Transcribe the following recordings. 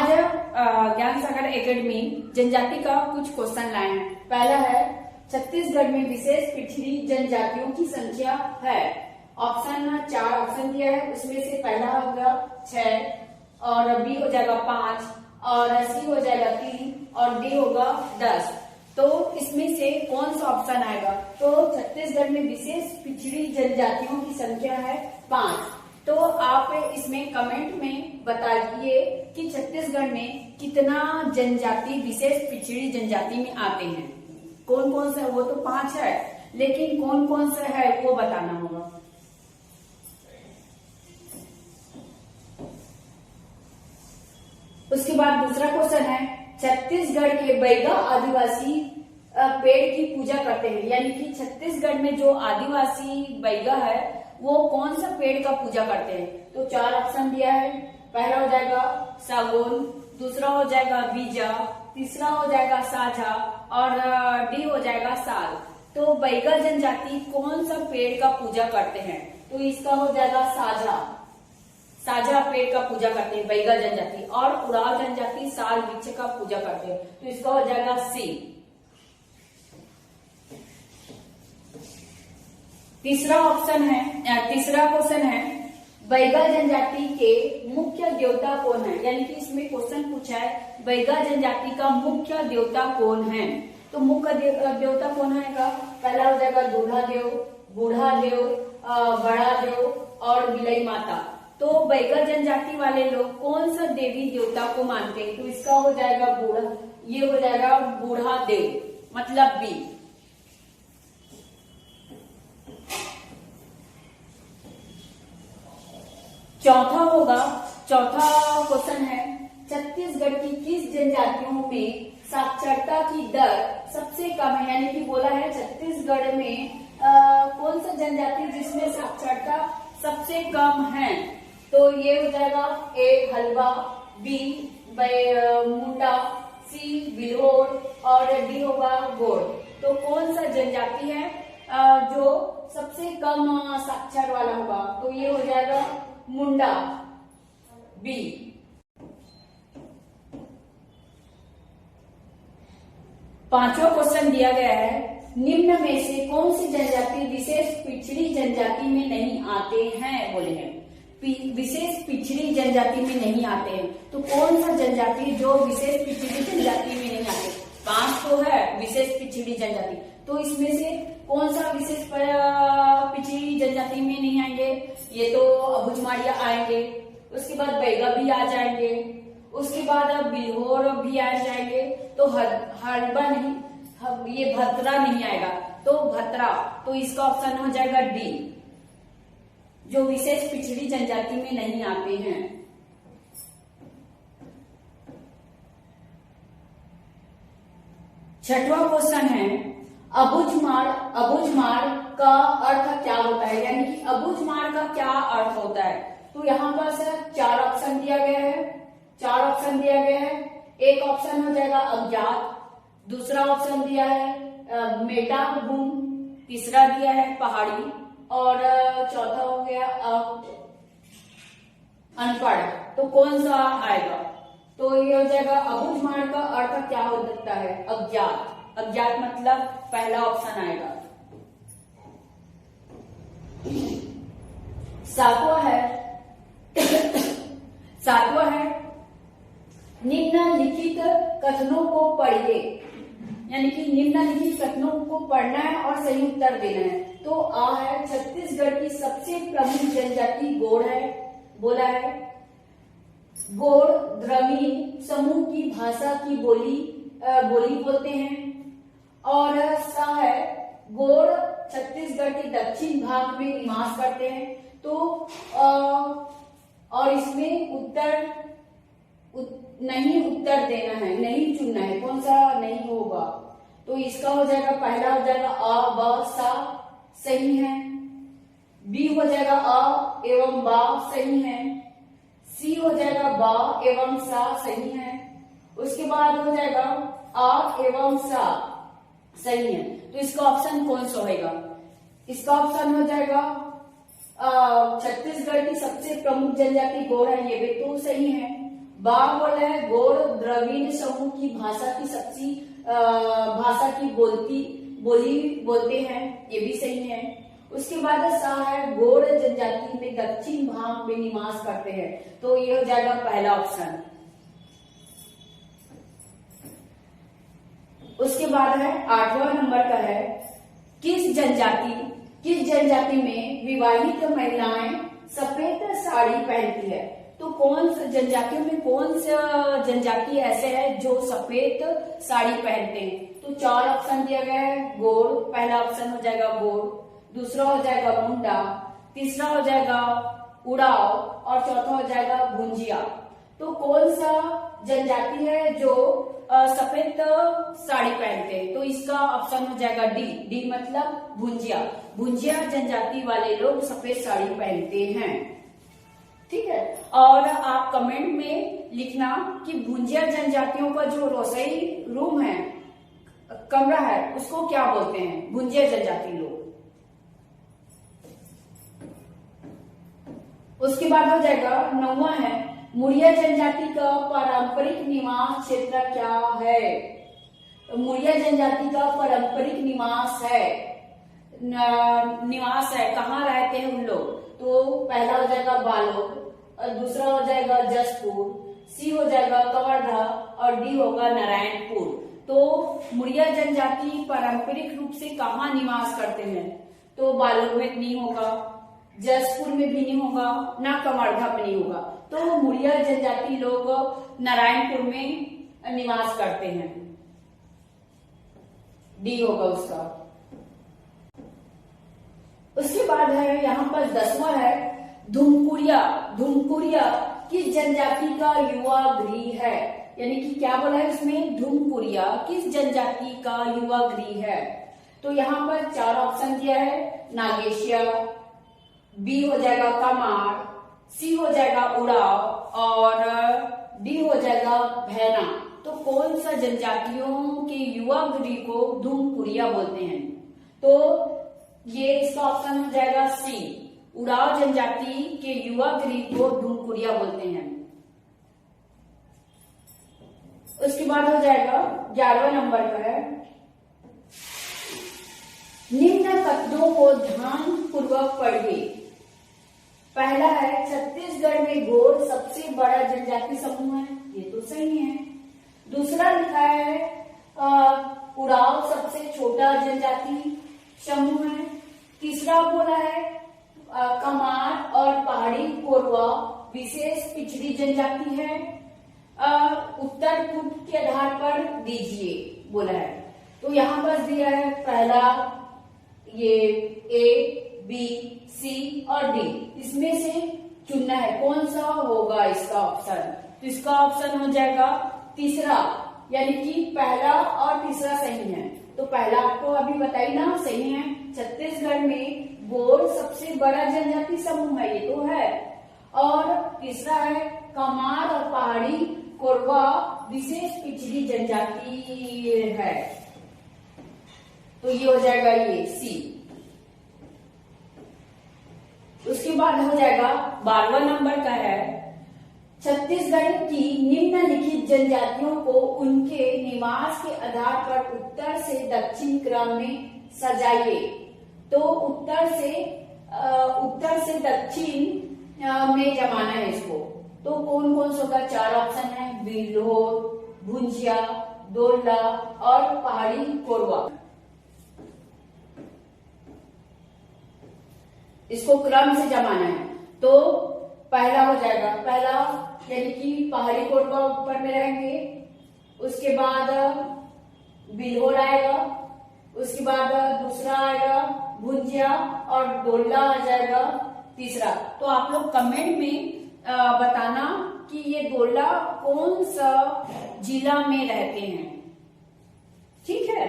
ज्ञान सागर एकेडमी जनजाति का कुछ क्वेश्चन लाए हैं। पहला है छत्तीसगढ़ में विशेष पिछड़ी जनजातियों की संख्या है। ऑप्शन 4 ऑप्शन दिया है, उसमें से पहला होगा 6 और बी हो जाएगा 5 और सी हो जाएगा 3 और डी होगा 10। तो इसमें से कौन सा ऑप्शन आएगा? तो छत्तीसगढ़ में विशेष पिछड़ी जनजातियों की संख्या है 5। तो आप इसमें कमेंट में बताइए कि छत्तीसगढ़ में कितना जनजाति विशेष पिछड़ी जनजाति में आते हैं, कौन कौन सा। वो तो 5 है, लेकिन कौन कौन सा है वो बताना होगा। उसके बाद दूसरा क्वेश्चन है छत्तीसगढ़ के बैगा आदिवासी पेड़ की पूजा करते हैं, यानी कि छत्तीसगढ़ में जो आदिवासी बैगा है वो कौन सा पेड़ का पूजा करते हैं। तो 4 ऑप्शन दिया है। पहला हो जाएगा सागौन, दूसरा हो जाएगा बीजा, तीसरा हो जाएगा साझा और डी हो जाएगा साल। तो बैगा जनजाति कौन सा पेड़ का पूजा करते हैं? तो इसका हो जाएगा साझा। साझा पेड़ का पूजा करते हैं बैगा जनजाति, और उराव जनजाति साल वृक्ष का पूजा करते हैं। तो इसका हो जाएगा सी। तीसरा क्वेश्चन है बैगा जनजाति के मुख्य देवता कौन है, यानी कि इसमें क्वेश्चन पूछा है बैगा जनजाति का मुख्य देवता कौन है। तो मुख्य देवता कौन है का? पहला हो जाएगा दूल्हा देव, बूढ़ा देव, बड़ा देव और बिलई माता। तो बैगा जनजाति वाले लोग कौन सा देवी देवता को मानते हैं? तो इसका हो जाएगा बूढ़ा, ये हो जाएगा बूढ़ा देव, मतलब बी। चौथा क्वेश्चन है छत्तीसगढ़ की किस जनजातियों में साक्षरता की दर सबसे कम है, यानी कि बोला है छत्तीसगढ़ में कौन सा जनजाति जिसमें साक्षरता सबसे कम है। तो ये हो जाएगा ए हलवा, बी मुंडा, सी बिल्होर और डी होगा गोड़। तो कौन सा जनजाति है जो सबसे कम साक्षर वाला होगा? तो ये हो जाएगा मुंडा, बी। पांचवा क्वेश्चन दिया गया है निम्न में से कौन सी जनजाति विशेष पिछड़ी जनजाति में नहीं आते हैं? बोले हैं विशेष पिछड़ी जनजाति में नहीं आते हैं। तो कौन सा जनजाति जो विशेष पिछड़ी जनजाति में नहीं आते? 5 तो है विशेष पिछड़ी जनजाति, तो इसमें से कौन सा विशेष पिछड़ी जनजाति में नहीं आएंगे? ये तो अबुझमाड़िया आएंगे, उसके बाद बैगा भी आ जाएंगे, उसके बाद बिल्होर भी आ जाएंगे। तो हड़बा नहीं, ये भद्रा नहीं आएगा, तो भद्रा। तो इसका ऑप्शन हो जाएगा डी, जो विशेष पिछड़ी जनजाति में नहीं आते हैं। छठवां क्वेश्चन है अबुझमाड़ का अर्थ क्या होता है, यानी कि अबुझमाड़ का क्या अर्थ होता है। तो यहाँ पर सर 4 ऑप्शन दिया गया है। एक ऑप्शन हो जाएगा अज्ञात, दूसरा ऑप्शन दिया है मेटा भूम, तीसरा दिया है पहाड़ी और चौथा हो गया अनपढ़। तो कौन सा आएगा? तो ये हो जाएगा अबुझमाड़ का अर्थ क्या हो सकता है? अज्ञात मतलब पहला ऑप्शन आएगा। सातवां है निम्नलिखित कथनों को पढ़िए, यानी कि निम्नलिखित कथनों को पढ़ना है और सही उत्तर देना है। तो आ है छत्तीसगढ़ की सबसे प्रमुख जनजाति गोड़ है, बोला है गोड़ द्रविड़ समूह की भाषा की बोली बोलते हैं। और सा है गोड़ छत्तीसगढ़ के दक्षिण भाग में निवास करते हैं। तो और इसमें उत्तर देना है, नहीं चुनना है, कौन सा नहीं होगा। तो इसका हो जाएगा पहला हो जाएगा अ ब सा सही है, बी हो जाएगा अ एवं बा सही है, सी हो जाएगा बा एवं सा सही है, उसके बाद हो जाएगा आ एवं सा सही है। तो इसका ऑप्शन कौन सा होगा? इसका ऑप्शन हो जाएगा छत्तीसगढ़ की सबसे प्रमुख जनजाति गोड़ है, ये भी तो सही है। बा बोला है गौड़ द्रविड़ समूह की भाषा की बोली बोलते हैं, ये भी सही है। उसके बाद सा है गौड़ जनजाति में दक्षिण भाग में निवास करते हैं, तो ये हो जाएगा पहला ऑप्शन। उसके बाद है 8वां नंबर का है किस जनजाति में विवाहित महिलाएं सफेद साड़ी पहनती है। तो कौन सा जनजातियों में कौन सा जनजाति ऐसे है जो सफेद साड़ी पहनते हैं। तो 4 ऑप्शन दिया गया है। गौड़ पहला ऑप्शन हो जाएगा गौड़, दूसरा हो जाएगा मुंडा, तीसरा हो जाएगा उड़ाव और चौथा हो जाएगा भुंजिया। तो कौन सा जनजाति है जो सफेद साड़ी पहनते हैं। तो इसका ऑप्शन हो जाएगा डी मतलब भुंजिया जनजाति वाले लोग सफेद साड़ी पहनते हैं। ठीक है, और आप कमेंट में लिखना कि भुंजिया जनजातियों का जो रसोई रूम है, कमरा है, उसको क्या बोलते हैं भुंजिया जनजाति लोग। उसके बाद हो जाएगा 9वां है मुड़िया जनजाति का पारंपरिक निवास क्षेत्र क्या है। मुड़िया जनजाति का पारंपरिक निवास है कहाँ रहते हैं उन लोग। तो पहला हो जाएगा बालोद, दूसरा हो जाएगा जसपुर, सी हो जाएगा कवर्धा और डी होगा नारायणपुर। तो मुड़िया जनजाति पारंपरिक रूप से कहाँ निवास करते हैं। तो बालोद में नहीं होगा, जसपुर में भी नहीं होगा, ना कवर्धा में नहीं होगा। तो मुड़िया जनजाति लोग नारायणपुर में निवास करते हैं, डी होगा उसका। उसके बाद है यहाँ पर 10वां है धुमकुरिया किस जनजाति का युवा गृह है। यानी कि क्या बोला है इसमें, धुमकुरिया किस जनजाति का युवा गृह है। तो यहाँ पर 4 ऑप्शन दिया है। नागेशिया, बी हो जाएगा कमार, सी हो जाएगा उड़ाव और डी हो जाएगा भैना। तो कौन सा जनजातियों के युवा गृह को धुमकुरिया बोलते हैं। तो ये इसका ऑप्शन हो जाएगा सी, उड़ाव जनजाति के युवा गृह को धुमकुरिया बोलते हैं। उसके बाद हो जाएगा 11वां नंबर का है निम्न कथनों को ध्यान पूर्वक पढ़िए। पहला है छत्तीसगढ़ में गौड़ सबसे बड़ा जनजाति समूह है, ये तो सही है। दूसरा लिखा है उड़ाव सबसे छोटा जनजाति समूह है। तीसरा बोला है कमार और पहाड़ी कोरवा विशेष पिछड़ी जनजाति है। उत्तर पूर्व के आधार पर दीजिए बोला है। तो यहाँ पर दिया है पहला ये ए, बी, सी और डी, इसमें से चुनना है कौन सा होगा इसका ऑप्शन। तो इसका ऑप्शन हो जाएगा तीसरा, यानी कि पहला और तीसरा सही है। तो पहला आपको अभी बताई ना सही है। छत्तीसगढ़ में गौड़ सबसे बड़ा जनजाति समूह है, ये तो है। और तीसरा है कमार और पहाड़ी कोरवा विशेष पिछड़ी जनजाति है, तो ये हो जाएगा ये सी। उसके बाद हो जाएगा 12वां नंबर का है छत्तीसगढ़ की निम्नलिखित जनजातियों को उनके निवास के आधार पर उत्तर से दक्षिण क्रम में सजाइए। तो उत्तर से दक्षिण में जमाना है इसको। तो कौन कौन सा होगा, 4 ऑप्शन है, बिल्होर, भुंजिया, दोरला और पहाड़ी कोरवा। इसको क्रम से जमाना है। तो पहला हो जाएगा, पहला यानी कि पहाड़ी कोरवा ऊपर में रहेंगे, उसके बाद बिल्होर आएगा, उसके बाद दूसरा आएगा भुंजिया और डोला आ जाएगा तीसरा। तो आप लोग कमेंट में बताना कि ये डोला कौन सा जिला में रहते हैं, ठीक है।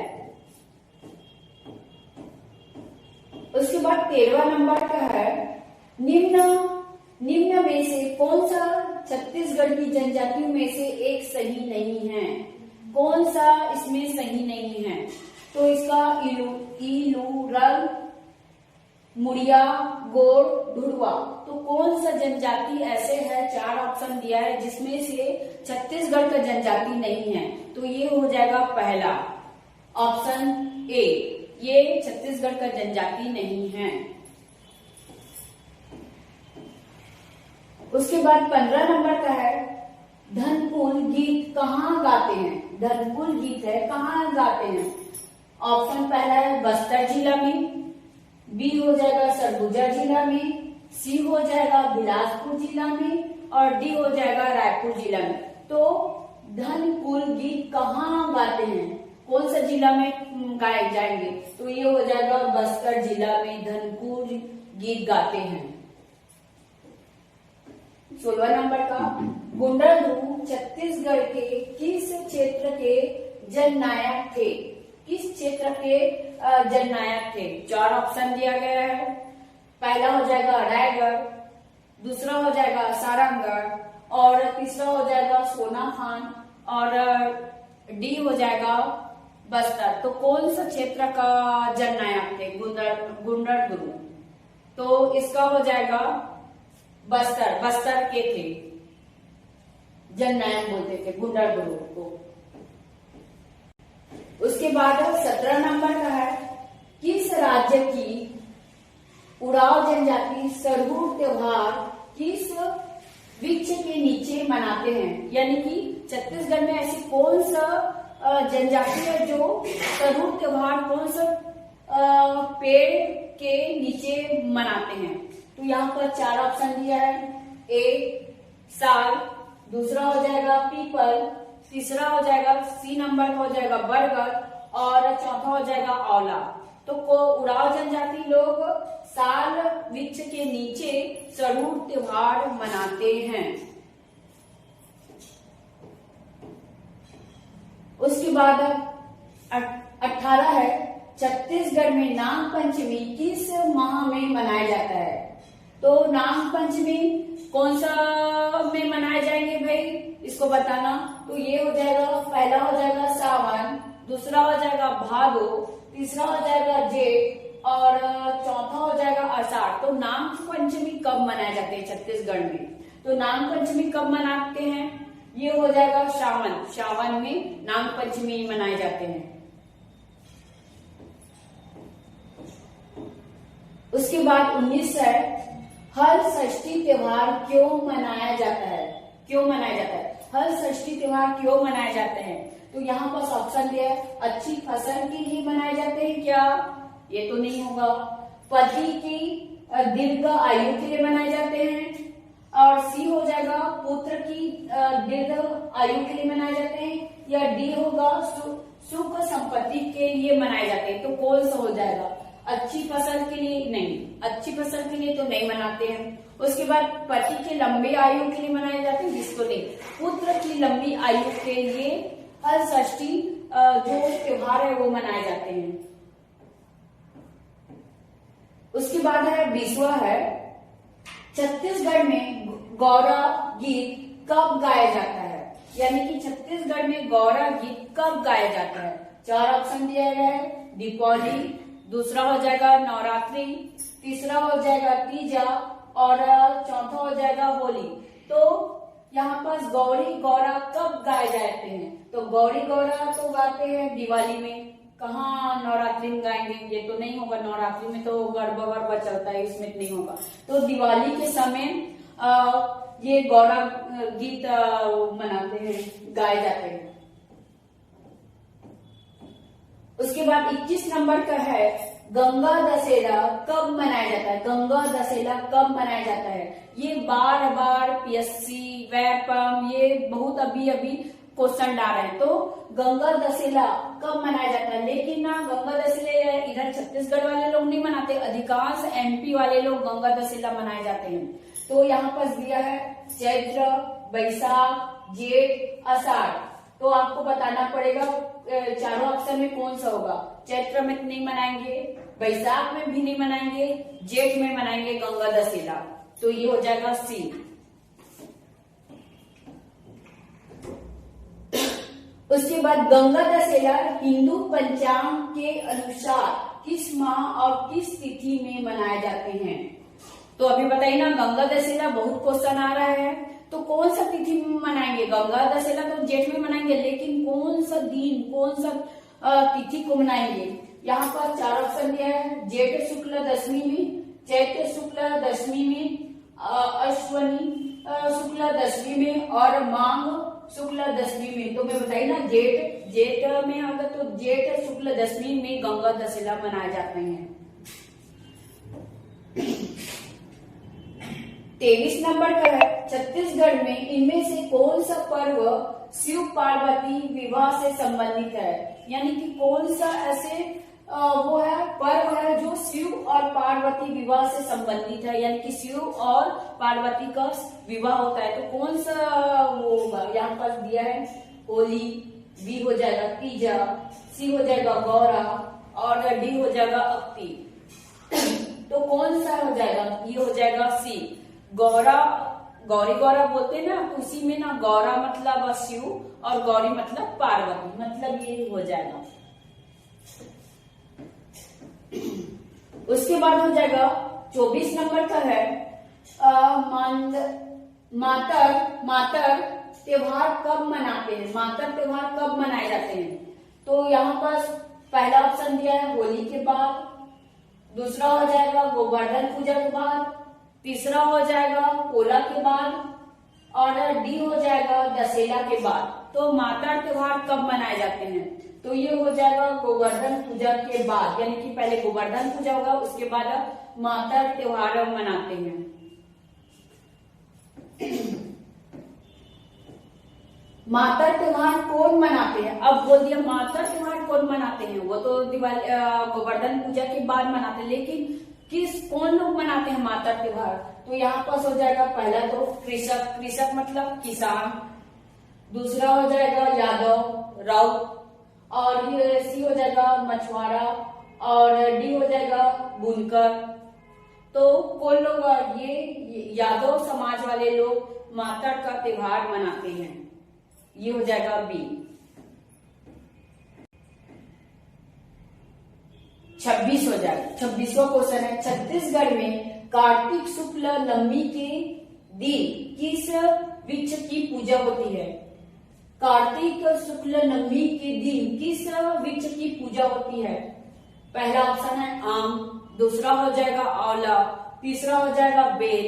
उसके बाद 13वां नंबर का है निम्न में से कौन सा छत्तीसगढ़ की जनजातियों में से एक सही नहीं है। कौन सा इसमें सही नहीं है। तो इसका इलूरल, मुड़िया, गोड़, ढुड़वा। तो कौन सा जनजाति ऐसे है, 4 ऑप्शन दिया है जिसमें से छत्तीसगढ़ का जनजाति नहीं है। तो ये हो जाएगा पहला ऑप्शन ए, ये छत्तीसगढ़ का जनजाति नहीं है। उसके बाद 15 नंबर का है, धनपुल गीत कहाँ गाते हैं। धनपुल गीत है, कहाँ गाते हैं। ऑप्शन पहला है बस्तर जिला में, बी हो जाएगा सरगुजा जिला में, सी हो जाएगा बिलासपुर जिला में और डी हो जाएगा रायपुर जिला में। तो धनपुल गीत कहाँ गाते हैं, कौन सा जिला में गाए जाएंगे। तो ये हो जाएगा बस्तर जिला में धनपुल गीत गाते हैं। 16 नंबर का, गुंडरदू छत्तीसगढ़ के किस क्षेत्र के जननायक थे। किस क्षेत्र के जननायक थे। 4 ऑप्शन दिया गया है। पहला हो जाएगा रायगढ़, दूसरा हो जाएगा सारंगगढ़ और तीसरा हो जाएगा सोनाखान और डी हो जाएगा बस्तर। तो कौन सा क्षेत्र का जननायक थे गुंडरदू। तो इसका हो जाएगा बस्तर, बस्तर के थे जननायक बोलते थे गुंडरदू को। उसके बाद 17 नंबर का है, किस राज्य की उराव जनजाति सरहू त्योहार किस वृक्ष के नीचे मनाते हैं। यानी कि छत्तीसगढ़ में ऐसी कौन सा जनजाति है जो सरहू त्योहार कौन सा पेड़ के नीचे मनाते हैं। तो यहाँ पर 4 ऑप्शन दिया है। ए साल, दूसरा हो जाएगा पीपल, तीसरा हो जाएगा सी नंबर हो जाएगा बरगद और चौथा हो जाएगा औला। तो उराव जनजाति लोग साल वृक्ष के नीचे सरहू त्योहार मनाते हैं। उसके बाद 18 है, छत्तीसगढ़ में नाग पंचमी किस माह में मनाया जाता है। तो नाग पंचमी कौन सा में मनाए जाएंगे भाई, इसको बताना। तो ये हो जाएगा, पहला हो जाएगा सावन, दूसरा हो जाएगा भादो, तीसरा हो जाएगा जेठ और चौथा हो जाएगा आषाढ़। तो नाग पंचमी कब मनाए जाते हैं छत्तीसगढ़ में। तो नाग पंचमी कब मनाते हैं, ये हो जाएगा सावन, सावन में नाग पंचमी मनाए जाते हैं। उसके बाद 19 है, हल षष्ठी त्योहार क्यों मनाया जाता है। क्यों मनाया जाता है, हल षष्ठी त्योहार क्यों मनाए जाते हैं। तो यहाँ पर ऑप्शन दिया है, अच्छी फसल के लिए मनाए जाते हैं क्या, ये तो नहीं होगा। पति की दीर्घ आयु के लिए मनाए जाते हैं और सी हो जाएगा पुत्र की दीर्घ आयु के लिए मनाए जाते हैं या डी होगा सुख संपत्ति के लिए मनाए जाते हैं। तो कौन सा हो जाएगा, अच्छी फसल के लिए नहीं, अच्छी फसल के लिए तो नहीं मनाते हैं। उसके बाद पति के लंबे आयु के लिए मनाए जाते हैं, जिसको नहीं, पुत्र की लंबी आयु के लिए हल षष्ठी जो त्योहार है वो मनाए जाते हैं। उसके बाद है 20वां है, छत्तीसगढ़ में गौरा गीत कब गाया जाता है। यानी कि छत्तीसगढ़ में गौरा गीत कब गाया जाता है। 4 ऑप्शन दिया गया है, दीपावली, दूसरा हो जाएगा नवरात्रि, तीसरा हो जाएगा तीजा और चौथा हो जाएगा होली। तो यहाँ पर गौरी गौरा कब गाए जाते हैं। तो गौरी गौरा तो गाते हैं दिवाली में, कहाँ नवरात्रि में गाएंगे, ये तो नहीं होगा। नवरात्रि में तो गरबा वरबा चलता है, इसमें नहीं होगा। तो दिवाली के समय ये गौरा गीत मनाते हैं, गाए जाते हैं। उसके बाद 21 नंबर का है, गंगा दशहरा कब मनाया जाता है। गंगा दशहरा कब मनाया जाता है, ये बार बार पीएससी वैपम ये बहुत अभी क्वेश्चन डाल रहे हैं। तो गंगा दशहरा कब मनाया जाता है, लेकिन ना गंगा दशहरा इधर छत्तीसगढ़ वाले लोग नहीं मनाते, अधिकांश एमपी वाले लोग गंगा दशहरा मनाए जाते हैं। तो यहाँ पर दिया है चैत्र, बैसाख, जेठ, आषाढ़। तो आपको बताना पड़ेगा चारों ऑप्शन में कौन सा होगा। चैत्र में नहीं मनाएंगे, बैसाख में भी नहीं मनाएंगे, जेठ में मनाएंगे गंगा दशहरा। तो ये हो जाएगा सी। उसके बाद गंगा दशहरा हिंदू पंचांग के अनुसार किस माह और किस तिथि में मनाए जाते हैं? तो अभी बताइए ना, गंगा दशहरा बहुत क्वेश्चन आ रहा है, तो कौन सा तिथि में मनाएंगे? गंगा दशहरा तो जेठ में मनाएंगे, लेकिन कौन सा दिन, कौन सा तिथि को मनाएंगे? यहाँ पर 4 ऑप्शन दिया है, जेठ शुक्ल दशमी में, चैत्र शुक्ल दशमी में, अश्वनी शुक्ल दशमी में और माघ शुक्ल दशमी में। तो मैं बताइए ना, जेठ में अगर तो जेठ शुक्ल दशमी में गंगा दशहरा मनाए जाते हैं। 23 नंबर का है, छत्तीसगढ़ में इनमें से कौन सा पर्व शिव पार्वती विवाह से संबंधित है? यानी कि कौन सा ऐसे वो है पर्व है जो शिव और पार्वती विवाह से संबंधित है, यानी कि शिव और पार्वती का विवाह होता है। तो कौन सा वो होगा? यहाँ पर दिया है होली, बी हो जाएगा तीजा, सी हो जाएगा गौरा और डी हो जाएगा अक्ति। तो कौन सा हो जाएगा? ये हो जाएगा सी, गौरा। गौरी गौरा बोलते हैं ना, तो उसी में ना गौरा मतलब शिव और गौरी मतलब पार्वती, मतलब ये हो जाएगा। उसके बाद हो जाएगा 24 नंबर का है, मातर त्योहार कब मनाते हैं? मातर त्योहार कब मनाए जाते हैं? तो यहाँ पर पहला ऑप्शन दिया है होली के बाद, दूसरा हो जाएगा गोवर्धन पूजा के बाद, तीसरा हो जाएगा पोला के बाद और डी हो जाएगा दशहरा के बाद। तो मातर त्योहार कब मनाए जाते हैं? तो ये हो जाएगा गोवर्धन पूजा के बाद, यानी कि पहले गोवर्धन पूजा होगा, उसके बाद मातर त्योहार मनाते हैं। मातर त्योहार कौन मनाते हैं? अब बोल दिया मातर त्योहार कौन मनाते हैं, वो तो दिवाली गोवर्धन पूजा के बाद मनाते हैं, लेकिन कौन लोग मनाते हैं मातर त्योहार? तो यहाँ पास हो जाएगा पहला तो कृषक मतलब किसान, दूसरा हो जाएगा यादव राउत, और ये सी हो जाएगा मछुआरा और डी हो जाएगा बुनकर। तो कौन लोग? ये यादव समाज वाले लोग मातर का त्योहार मनाते हैं, ये हो जाएगा बी। 26 हो जाएगा, 26वां क्वेश्चन है, छत्तीसगढ़ में कार्तिक शुक्ल नवमी के दिन किस वृक्ष की पूजा होती है? कार्तिक शुक्ल नवमी के दिन किस वृक्ष की पूजा होती है? पहला ऑप्शन है आम, दूसरा हो जाएगा आंवला, तीसरा हो जाएगा बेल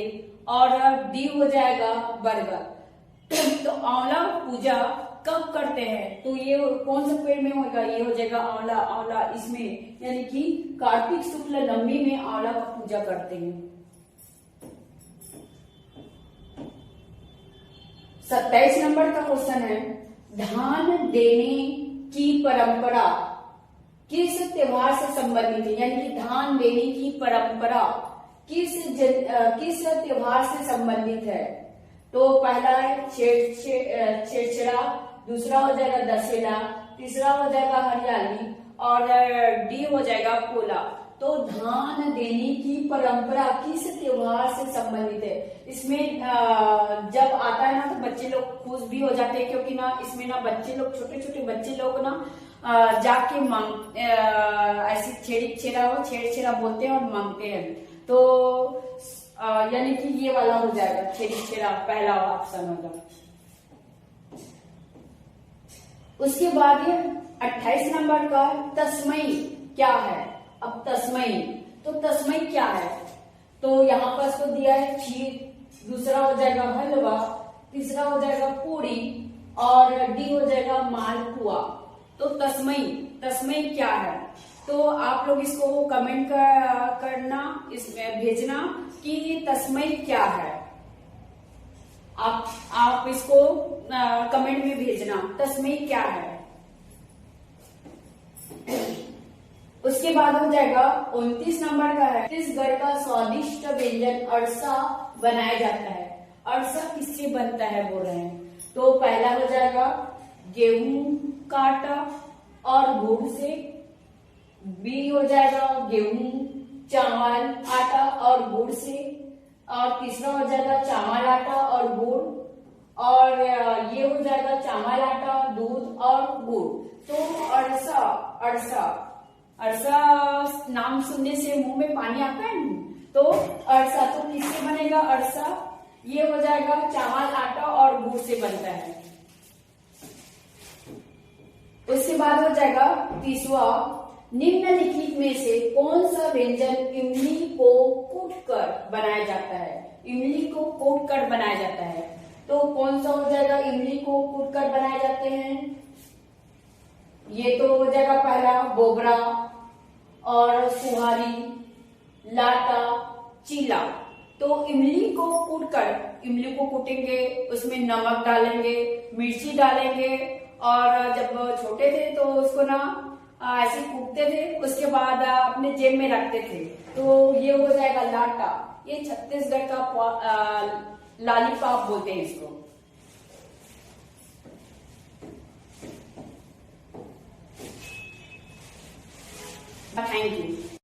और डी हो जाएगा बरगद। तो आंवला पूजा कब करते हैं? तो ये कौन से पेड़ में होगा? ये हो जाएगा आंवला इसमें, यानी कि कार्तिक शुक्ल नवमी में आंवला का पूजा करते हैं। 27 नंबर का क्वेश्चन है, धान देने की परंपरा किस त्योहार से संबंधित है? यानी कि धान देने की परंपरा किस त्योहार से संबंधित है? तो पहला है छेरछेरा, दूसरा हो जाएगा दशहरा, तीसरा हो जाएगा हरियाली और डी हो जाएगा पोला। तो धान देने की परंपरा किस त्योहार से संबंधित है? इसमें जब आता है ना तो बच्चे लोग खुश भी हो जाते हैं, क्योंकि ना इसमें ना बच्चे लोग, छोटे छोटे बच्चे लोग ना जाके मांग ऐसी छेड़ा बोलते हैं और मांगते हैं। तो यानी कि ये वाला हो जाएगा छेड़ा, पहला ऑप्शन होगा। उसके बाद ये 28 नंबर का तस्मई क्या है? अब तस्मई, तो तस्मई क्या है? तो यहाँ पर इसको दिया है खीर, दूसरा हो जाएगा हलवा, तीसरा हो जाएगा पूरी और डी हो जाएगा मालपुआ। तो तस्मई क्या है? तो आप लोग इसको कमेंट करना, इसमें भेजना कि ये तस्मई क्या है। आप इसको कमेंट में भेजना तस्मई क्या है। उसके बाद हो जाएगा 29 नंबर का है, छत्तीसगढ़ का स्वादिष्ट व्यंजन अरसा बनाया जाता है। अरसा किससे बनता है बोल रहे हैं? तो पहला हो जाएगा गेहूं का आटा और गुड़ से, बी हो जाएगा गेहूं चावल आटा और गुड़ से, और तीसरा हो जाएगा चावल आटा और गुड़, और ये हो जाएगा चावल आटा दूध और गुड़। तो अरसा अरसा नाम सुनने से मुंह में पानी आता है, तो अरसा तो किससे बनेगा? अरसा ये हो जाएगा चावल, आटा और गुड़ से बनता है। उसके बाद हो जाएगा तीसवा, निम्नलिखित में से कौन सा व्यंजन इमली को कूटकर बनाया जाता है? इमली को कूटकर बनाया जाता है, तो कौन सा हो जाएगा इमली को कूटकर बनाए जाते हैं? ये तो हो जाएगा पहला बोबरा और सुहारी, लाटा, चीला। तो इमली को कूटकर, इमली को कूटेंगे, उसमें नमक डालेंगे, मिर्ची डालेंगे, और जब छोटे थे तो उसको ना ऐसे कूटते थे, उसके बाद अपने जेब में रखते थे, तो ये हो जाएगा लाटा। ये छत्तीसगढ़ का लॉलीपॉप बोलते हैं इसको। Thank you.